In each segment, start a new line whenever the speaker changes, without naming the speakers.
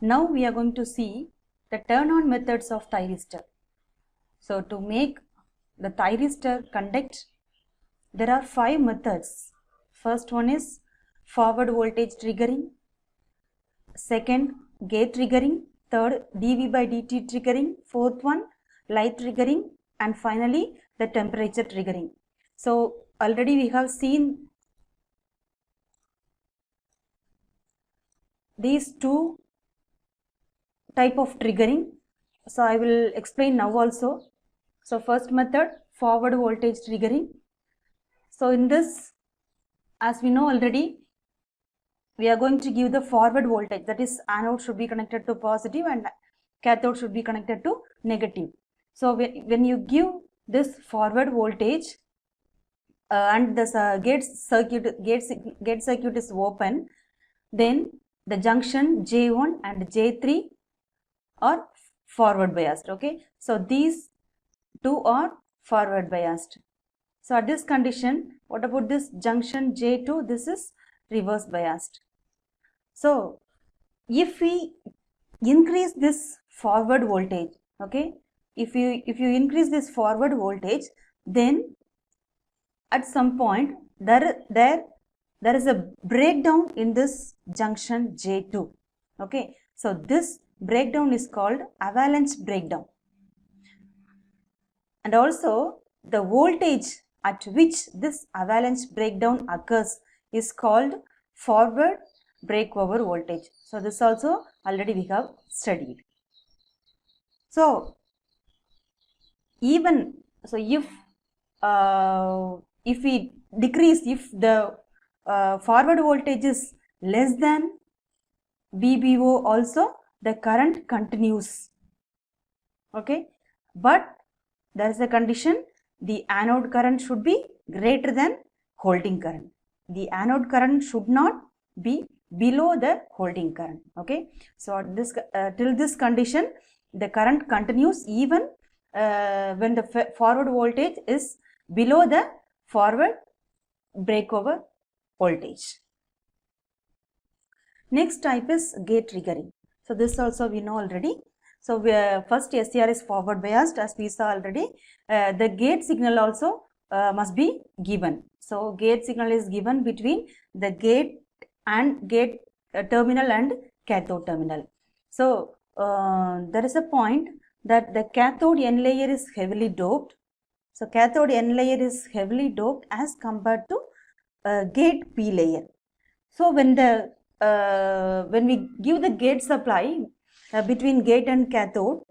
Now we are going to see the turn on methods of thyristor. So to make the thyristor conduct, there are 5 methods. First one is forward voltage triggering, second gate triggering, third dV by dt triggering, fourth one light triggering, and finally the temperature triggering. So already we have seen these 2 type of triggering. So I will explain now also. So first method, forward voltage triggering. So in this, as we know already, we are going to give the forward voltage, that is anode should be connected to positive and cathode should be connected to negative. So when you give this forward voltage and this gate circuit is open, then the junction J1 and J3 are forward biased. Okay, so these 2 are forward biased. So at this condition, what about this junction J2? This is reverse biased. So if we increase this forward voltage, okay, if you increase this forward voltage, then at some point there is a breakdown in this junction J2. Okay, so this breakdown is called avalanche breakdown. And also the voltage at which this avalanche breakdown occurs is called forward breakover voltage. So this also already we have studied. So even so, if we decrease, if the forward voltage is less than VBO, also the current continues. Okay, but there is a condition: the anode current should be greater than holding current. The anode current should not be below the holding current. Okay, so this till this condition, the current continues even when the forward voltage is below the forward breakover voltage. Next type is gate triggering. So this also we know already. So first SCR is forward biased, as we saw already. The gate signal also must be given. So gate signal is given between the gate terminal and cathode terminal. So there is a point that the cathode N layer is heavily doped. So cathode N layer is heavily doped as compared to gate P layer. So when we give the gate supply between gate and cathode,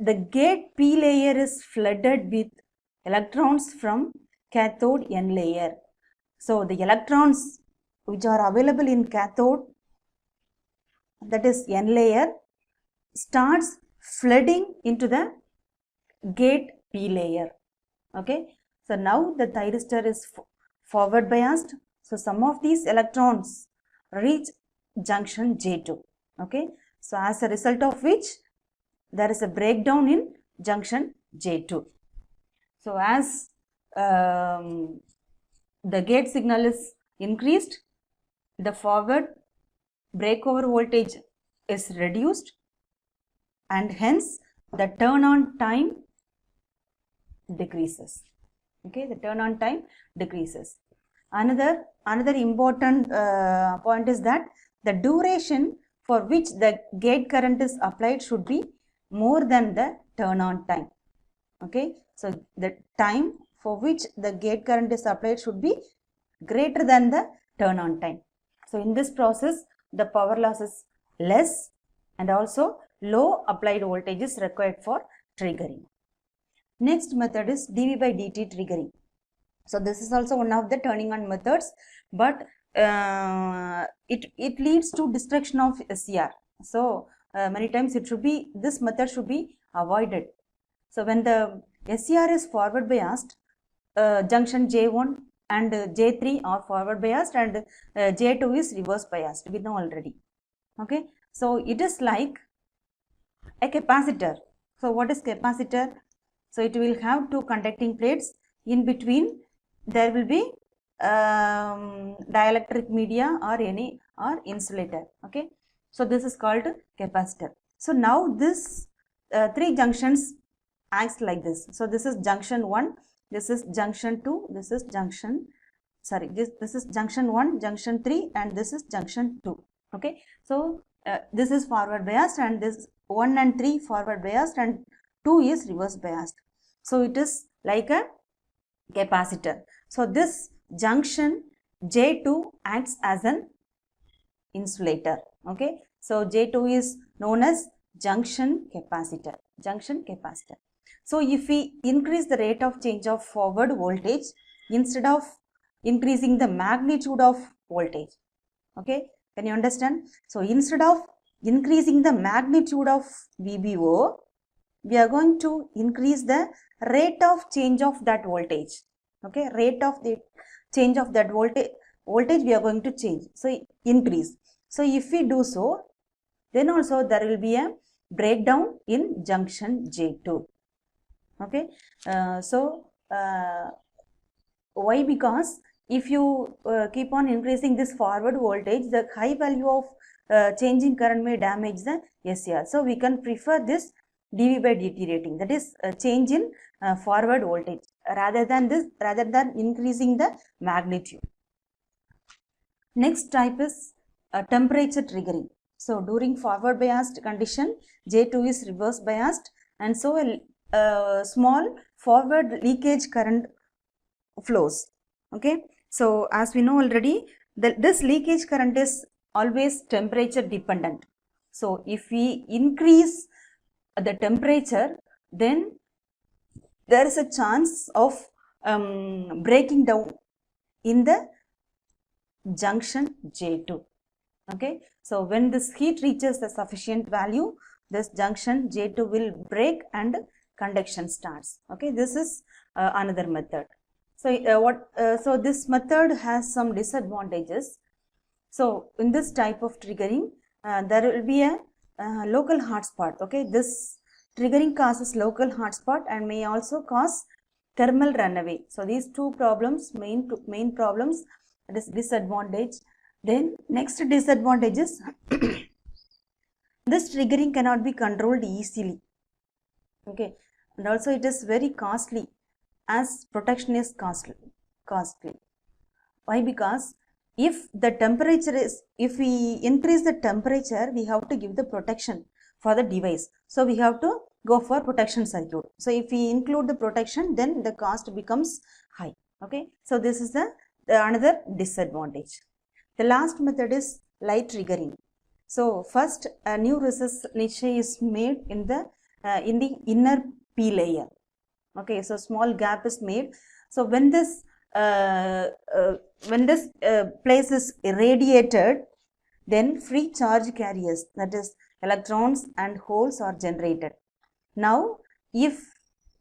the gate P layer is flooded with electrons from cathode N layer. So the electrons which are available in cathode, that is N layer, starts flooding into the gate P layer. Okay, so now the thyristor is forward biased. So some of these electrons reach junction J2. Okay, so as a result of which there is a breakdown in junction J2. So as the gate signal is increased, the forward breakover voltage is reduced, and hence the turn on time decreases. Okay, the turn on time decreases. Another important point is that the duration for which the gate current is applied should be more than the turn on time. Okay, so the time for which the gate current is applied should be greater than the turn on time. So in this process, the power loss is less, and also low applied voltage is required for triggering. Next method is dV by dt triggering. So this is also one of the turning on methods, but it leads to destruction of SCR. So many times this method should be avoided. So when the SCR is forward biased, junction J1 and J3 are forward biased, and J2 is reverse biased. We know already. Okay, so it is like a capacitor. So what is capacitor? So it will have 2 conducting plates. In between there will be dielectric media or insulator. Okay, So this is called capacitor. So now this three junctions acts like this. So this is junction 1, this is junction 2, this is junction, sorry, this is junction 1, junction 3, and this is junction 2. Okay, so this is forward biased, and this 1 and 3 forward biased, and 2 is reverse biased. So it is like a capacitor. So this junction J2 acts as an insulator. Okay, so J2 is known as junction capacitor. So if we increase the rate of change of forward voltage instead of increasing the magnitude of voltage, okay, can you understand? So instead of increasing the magnitude of VBO, we are going to increase the rate of change of that voltage. Okay, rate of the change of that voltage we are going to change, so increase. So if we do so, then also there will be a breakdown in junction J2. Okay, why? Because if you keep on increasing this forward voltage, the high value of changing current may damage the SCR. So we can prefer this dV by dt rating, that is change in forward voltage, rather than increasing the magnitude. Next type is temperature triggering. So during forward biased condition, J2 is reverse biased, and so a small forward leakage current flows. Okay, so as we know already, this leakage current is always temperature dependent. So if we increase the temperature, then there is a chance of breaking down in the junction J2. Okay, so when this heat reaches the sufficient value, this junction J2 will break and conduction starts. Okay, this is another method. So so this method has some disadvantages. So in this type of triggering, there will be a local hotspot. Okay, this triggering causes local hotspot and may also cause thermal runaway. So these two problems, main problems, that is disadvantage. Then next disadvantage is this triggering cannot be controlled easily. Okay, and also it is very costly, as protection is costly. Why? Because if the temperature is, if we increase the temperature, we have to give the protection for the device. So we have to go for protection circuit. So if we include the protection, then the cost becomes high. Okay, so this is the another disadvantage. The last method is light triggering. So first, a new recess niche is made in the inner P layer. Okay, so small gap is made. So when this place is irradiated, then free charge carriers, that is electrons and holes, are generated. Now, if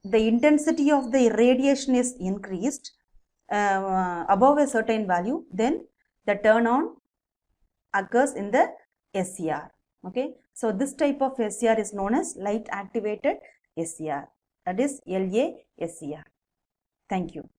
the intensity of the irradiation is increased above a certain value, then the turn on occurs in the SCR. Okay, so this type of SCR is known as light activated SCR, that is LASCR. Thank you.